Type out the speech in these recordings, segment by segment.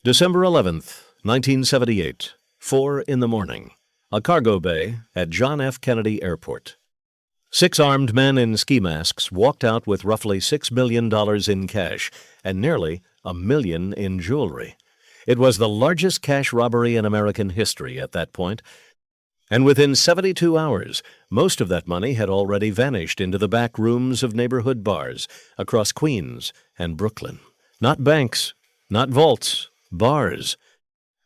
December 11th, 1978, 4 in the morning, a cargo bay at John F. Kennedy Airport. 6 armed men in ski masks walked out with roughly $6 million in cash and nearly $1 million in jewelry. It was the largest cash robbery in American history at that point, and within 72 hours, most of that money had already vanished into the back rooms of neighborhood bars across Queens and Brooklyn. Not banks, not vaults, bars.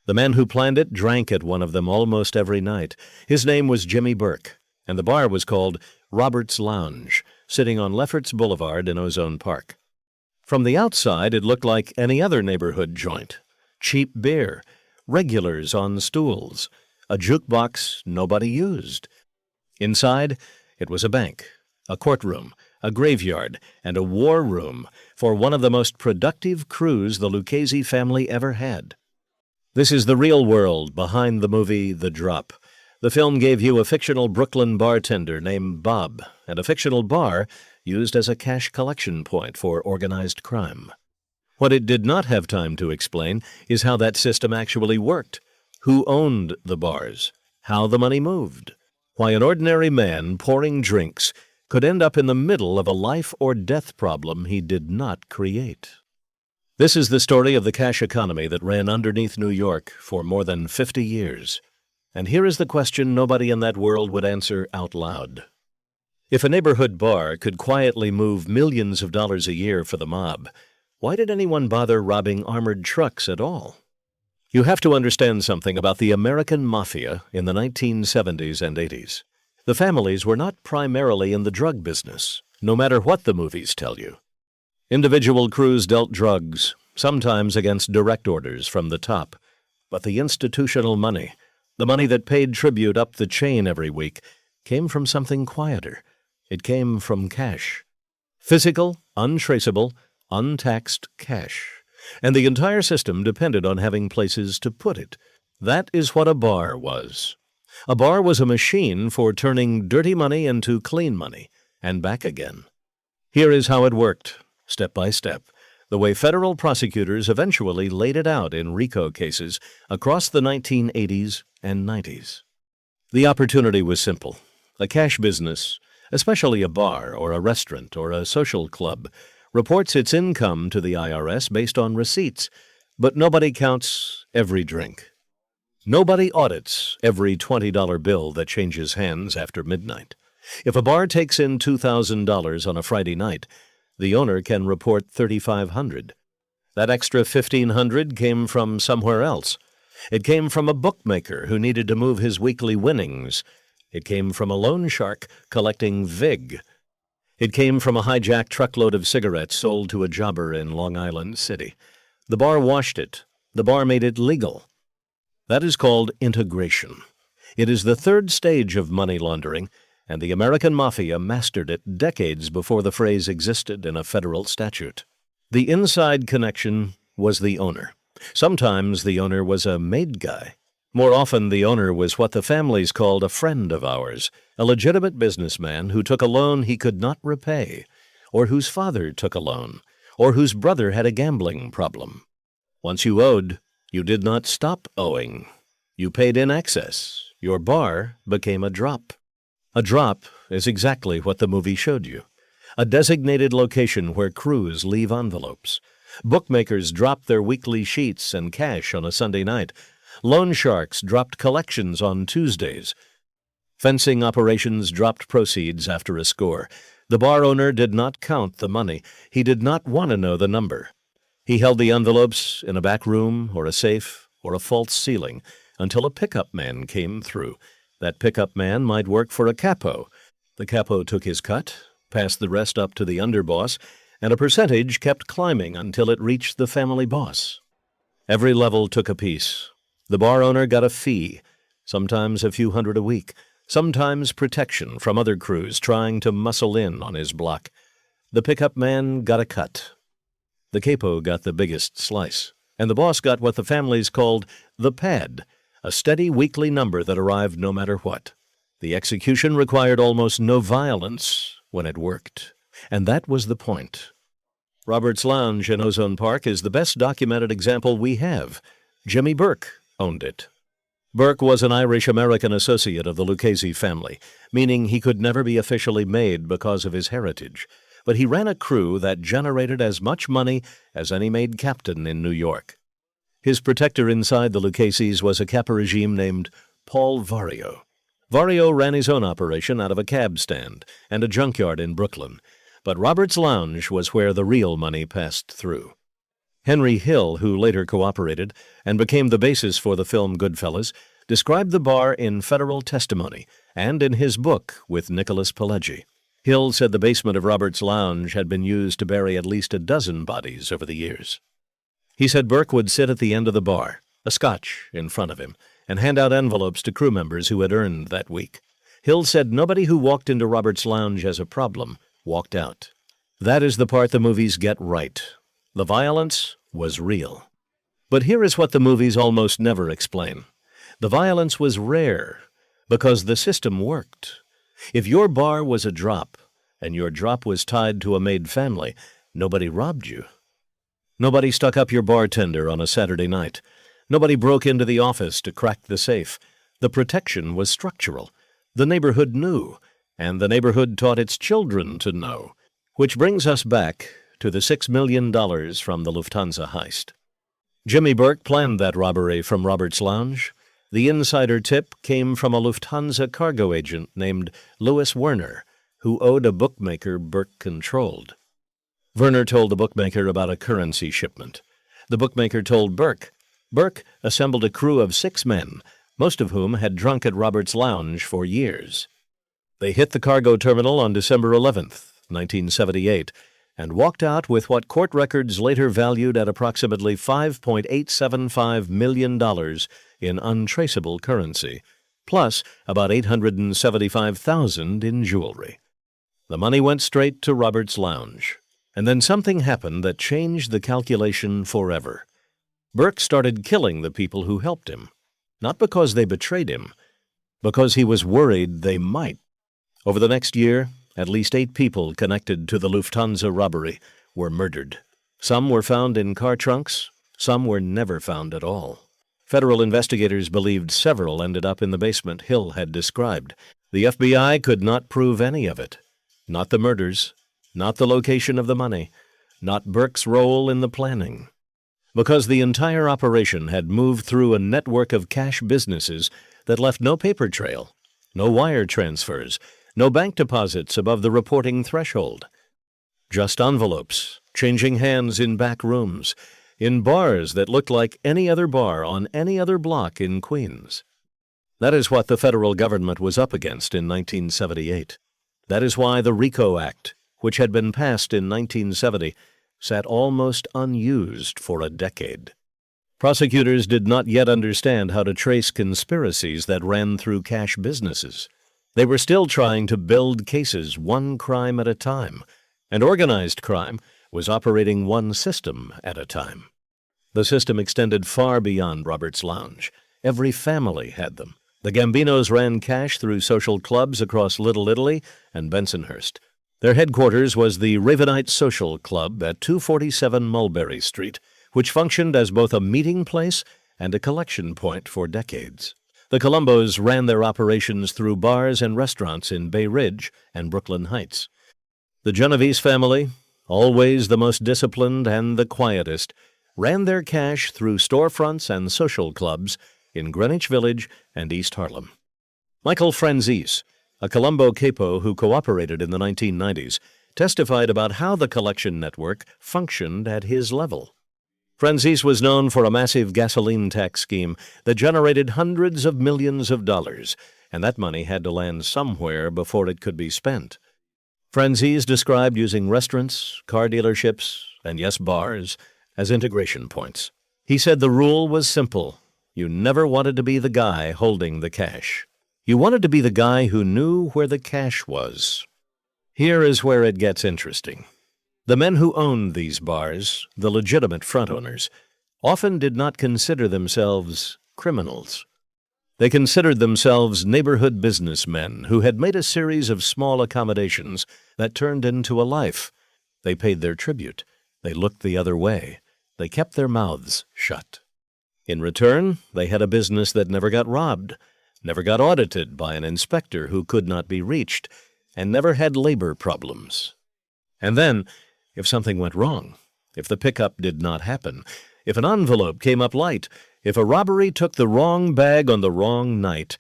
The man who planned it drank at one of them almost every night. His name was Jimmy Burke, and the bar was called Robert's Lounge, sitting on Lefferts Boulevard in Ozone Park. From the outside, it looked like any other neighborhood joint. Cheap beer, regulars on stools, a jukebox nobody used. Inside, it was a bank, a courtroom, a graveyard, and a war room for one of the most productive crews the Lucchese family ever had. This is the real world behind the movie The Drop. The film gave you a fictional Brooklyn bartender named Bob and a fictional bar used as a cash collection point for organized crime. What it did not have time to explain is how that system actually worked, who owned the bars, how the money moved, why an ordinary man pouring drinks could end up in the middle of a life-or-death problem he did not create. This is the story of the cash economy that ran underneath New York for more than 50 years. And here is the question nobody in that world would answer out loud. If a neighborhood bar could quietly move millions of dollars a year for the mob, why did anyone bother robbing armored trucks at all? You have to understand something about the American Mafia in the 1970s and 80s. The families were not primarily in the drug business, no matter what the movies tell you. Individual crews dealt drugs, sometimes against direct orders from the top. But the institutional money, the money that paid tribute up the chain every week, came from something quieter. It came from cash. Physical, untraceable, untaxed cash. And the entire system depended on having places to put it. That is what a bar was. A bar was a machine for turning dirty money into clean money, and back again. Here is how it worked, step by step, the way federal prosecutors eventually laid it out in RICO cases across the 1980s and 90s. The opportunity was simple. A cash business, especially a bar or a restaurant or a social club, reports its income to the IRS based on receipts, but nobody counts every drink. Nobody audits every $20 bill that changes hands after midnight. If a bar takes in $2,000 on a Friday night, the owner can report $3,500. That extra $1,500 came from somewhere else. It came from a bookmaker who needed to move his weekly winnings. It came from a loan shark collecting vig. It came from a hijacked truckload of cigarettes sold to a jobber in Long Island City. The bar washed it. The bar made it legal. That is called integration. It is the third stage of money laundering, and the American Mafia mastered it decades before the phrase existed in a federal statute. The inside connection was the owner. Sometimes the owner was a made guy. More often the owner was what the families called a friend of ours, a legitimate businessman who took a loan he could not repay, or whose father took a loan, or whose brother had a gambling problem. Once you owed, you did not stop owing. You paid in excess. Your bar became a drop. A drop is exactly what the movie showed you. A designated location where crews leave envelopes. Bookmakers dropped their weekly sheets and cash on a Sunday night. Loan sharks dropped collections on Tuesdays. Fencing operations dropped proceeds after a score. The bar owner did not count the money. He did not want to know the number. He held the envelopes in a back room or a safe or a false ceiling until a pickup man came through. That pickup man might work for a capo. The capo took his cut, passed the rest up to the underboss, and a percentage kept climbing until it reached the family boss. Every level took a piece. The bar owner got a fee, sometimes a few hundred a week, sometimes protection from other crews trying to muscle in on his block. The pickup man got a cut. The capo got the biggest slice, and the boss got what the families called the pad, a steady weekly number that arrived no matter what. The execution required almost no violence when it worked, and that was the point. Robert's Lounge in Ozone Park is the best documented example we have. Jimmy Burke owned it. Burke was an Irish-American associate of the Lucchese family, meaning he could never be officially made because of his heritage. But he ran a crew that generated as much money as any made captain in New York. His protector inside the Lucchese's was a capo-regime named Paul Vario. Vario ran his own operation out of a cab stand and a junkyard in Brooklyn, but Robert's Lounge was where the real money passed through. Henry Hill, who later cooperated and became the basis for the film Goodfellas, described the bar in federal testimony and in his book with Nicholas Pileggi. Hill said the basement of Robert's Lounge had been used to bury at least a dozen bodies over the years. He said Burke would sit at the end of the bar, a scotch in front of him, and hand out envelopes to crew members who had earned that week. Hill said nobody who walked into Robert's Lounge as a problem walked out. That is the part the movies get right. The violence was real. But here is what the movies almost never explain. The violence was rare because the system worked. If your bar was a drop, and your drop was tied to a made family, nobody robbed you. Nobody stuck up your bartender on a Saturday night. Nobody broke into the office to crack the safe. The protection was structural. The neighborhood knew, and the neighborhood taught its children to know. Which brings us back to the $6 million from the Lufthansa heist. Jimmy Burke planned that robbery from Robert's Lounge. The insider tip came from a Lufthansa cargo agent named Louis Werner, who owed a bookmaker Burke controlled. Werner told the bookmaker about a currency shipment. The bookmaker told Burke. Burke assembled a crew of 6 men, most of whom had drunk at Robert's Lounge for years. They hit the cargo terminal on December 11th, 1978, and walked out with what court records later valued at approximately $5.875 million in untraceable currency, plus about $875,000 in jewelry. The money went straight to Robert's Lounge. And then something happened that changed the calculation forever. Burke started killing the people who helped him, not because they betrayed him, because he was worried they might. Over the next year, at least 8 people connected to the Lufthansa robbery were murdered. Some were found in car trunks, some were never found at all. Federal investigators believed several ended up in the basement Hill had described. The FBI could not prove any of it. Not the murders, not the location of the money, not Burke's role in the planning. Because the entire operation had moved through a network of cash businesses that left no paper trail, no wire transfers, no bank deposits above the reporting threshold. Just envelopes, changing hands in back rooms, in bars that looked like any other bar on any other block in Queens. That is what the federal government was up against in 1978. That is why the RICO Act, which had been passed in 1970, sat almost unused for a decade. Prosecutors did not yet understand how to trace conspiracies that ran through cash businesses. They were still trying to build cases one crime at a time, and organized crime was operating one system at a time. The system extended far beyond Robert's Lounge. Every family had them. The Gambinos ran cash through social clubs across Little Italy and Bensonhurst. Their headquarters was the Ravenite Social Club at 247 Mulberry Street, which functioned as both a meeting place and a collection point for decades. The Colombos ran their operations through bars and restaurants in Bay Ridge and Brooklyn Heights. The Genovese family, always the most disciplined and the quietest, ran their cash through storefronts and social clubs in Greenwich Village and East Harlem. Michael Franzese, a Colombo capo who cooperated in the 1990s, testified about how the collection network functioned at his level. Franzese was known for a massive gasoline tax scheme that generated hundreds of millions of dollars, and that money had to land somewhere before it could be spent. Franzese described using restaurants, car dealerships, and yes, bars, as integration points. He said the rule was simple. You never wanted to be the guy holding the cash. You wanted to be the guy who knew where the cash was. Here is where it gets interesting. The men who owned these bars, the legitimate front owners, often did not consider themselves criminals. They considered themselves neighborhood businessmen who had made a series of small accommodations that turned into a life. They paid their tribute. They looked the other way. They kept their mouths shut. In return, they had a business that never got robbed, never got audited by an inspector who could not be reached, and never had labor problems. And then, if something went wrong, if the pickup did not happen, if an envelope came up light, if a robbery took the wrong bag on the wrong night,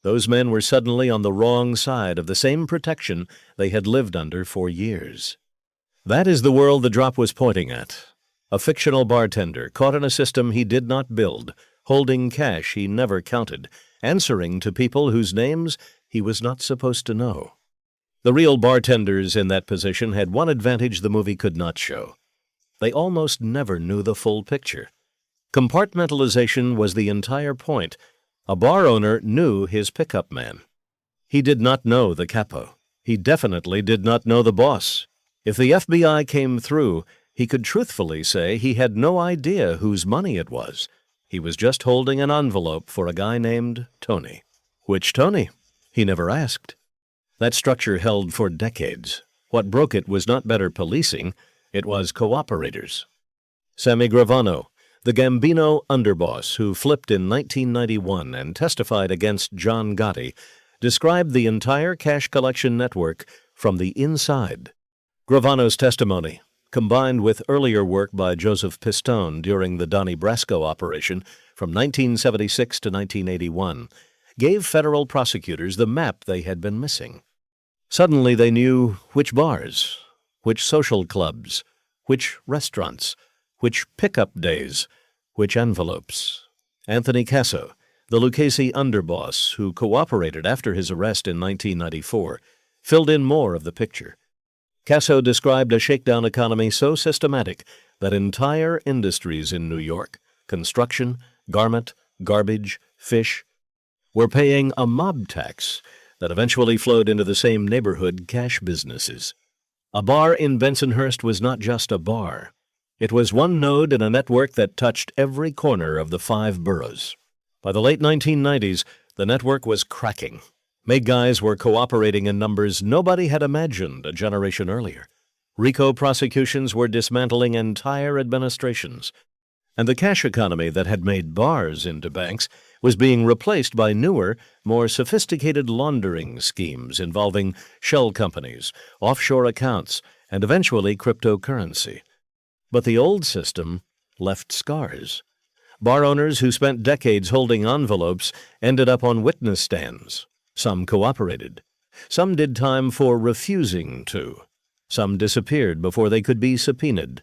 those men were suddenly on the wrong side of the same protection they had lived under for years. That is the world the drop was pointing at. A fictional bartender caught in a system he did not build, holding cash he never counted, answering to people whose names he was not supposed to know. The real bartenders in that position had one advantage the movie could not show. They almost never knew the full picture. Compartmentalization was the entire point. A bar owner knew his pickup man. He did not know the capo. He definitely did not know the boss. If the FBI came through, he could truthfully say he had no idea whose money it was. He was just holding an envelope for a guy named Tony. Which Tony? He never asked. That structure held for decades. What broke it was not better policing, it was cooperators. Sammy Gravano, the Gambino underboss who flipped in 1991 and testified against John Gotti, described the entire cash collection network from the inside. Gravano's testimony, combined with earlier work by Joseph Pistone during the Donnie Brasco operation from 1976 to 1981, gave federal prosecutors the map they had been missing. Suddenly they knew which bars, which social clubs, which restaurants, which pickup days, which envelopes. Anthony Casso, the Lucchese underboss who cooperated after his arrest in 1994, filled in more of the picture. Casso described a shakedown economy so systematic that entire industries in New York, construction, garment, garbage, fish, were paying a mob tax that eventually flowed into the same neighborhood cash businesses. A bar in Bensonhurst was not just a bar. It was one node in a network that touched every corner of the 5 boroughs. By the late 1990s, the network was cracking. Make guys were cooperating in numbers nobody had imagined a generation earlier. RICO prosecutions were dismantling entire administrations. And the cash economy that had made bars into banks was being replaced by newer, more sophisticated laundering schemes involving shell companies, offshore accounts, and eventually cryptocurrency. But the old system left scars. Bar owners who spent decades holding envelopes ended up on witness stands. Some cooperated. Some did time for refusing to. Some disappeared before they could be subpoenaed.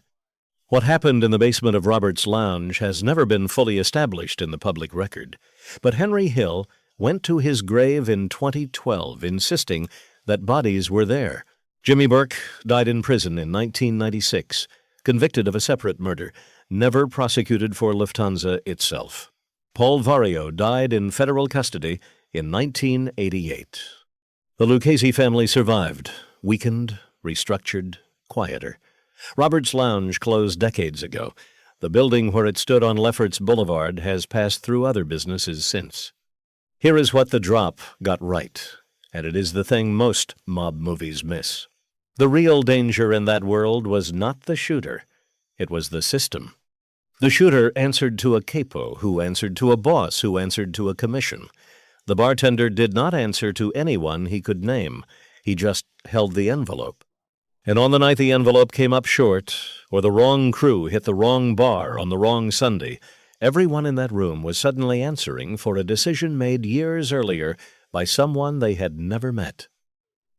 What happened in the basement of Robert's Lounge has never been fully established in the public record, but Henry Hill went to his grave in 2012 insisting that bodies were there. Jimmy Burke died in prison in 1996, convicted of a separate murder, never prosecuted for Lufthansa itself. Paul Vario died in federal custody in 1988. The Lucchese family survived, weakened, restructured, quieter. Robert's Lounge closed decades ago. The building where it stood on Lefferts Boulevard has passed through other businesses since. Here is what the drop got right, and it is the thing most mob movies miss. The real danger in that world was not the shooter. It was the system. The shooter answered to a capo, who answered to a boss, who answered to a commission. The bartender did not answer to anyone he could name. He just held the envelope. And on the night the envelope came up short, or the wrong crew hit the wrong bar on the wrong Sunday, everyone in that room was suddenly answering for a decision made years earlier by someone they had never met.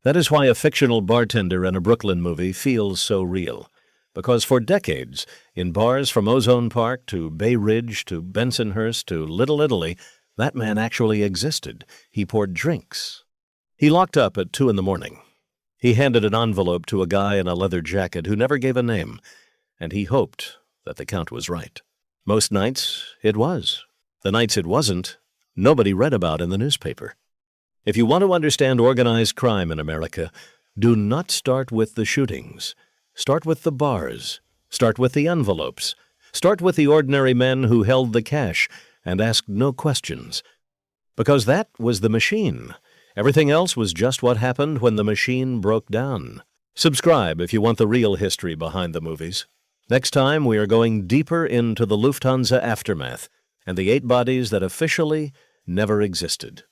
That is why a fictional bartender in a Brooklyn movie feels so real. Because for decades, in bars from Ozone Park to Bay Ridge to Bensonhurst to Little Italy, that man actually existed. He poured drinks. He locked up at 2 a.m. He handed an envelope to a guy in a leather jacket who never gave a name, and he hoped that the count was right. Most nights, it was. The nights it wasn't, nobody read about in the newspaper. If you want to understand organized crime in America, do not start with the shootings. Start with the bars. Start with the envelopes. Start with the ordinary men who held the cash and asked no questions. Because that was the machine. Everything else was just what happened when the machine broke down. Subscribe if you want the real history behind the movies. Next time, we are going deeper into the Lufthansa aftermath and the 8 bodies that officially never existed.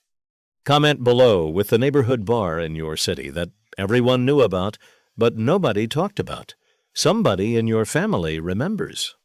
Comment below with the neighborhood bar in your city that everyone knew about, but nobody talked about. Somebody in your family remembers.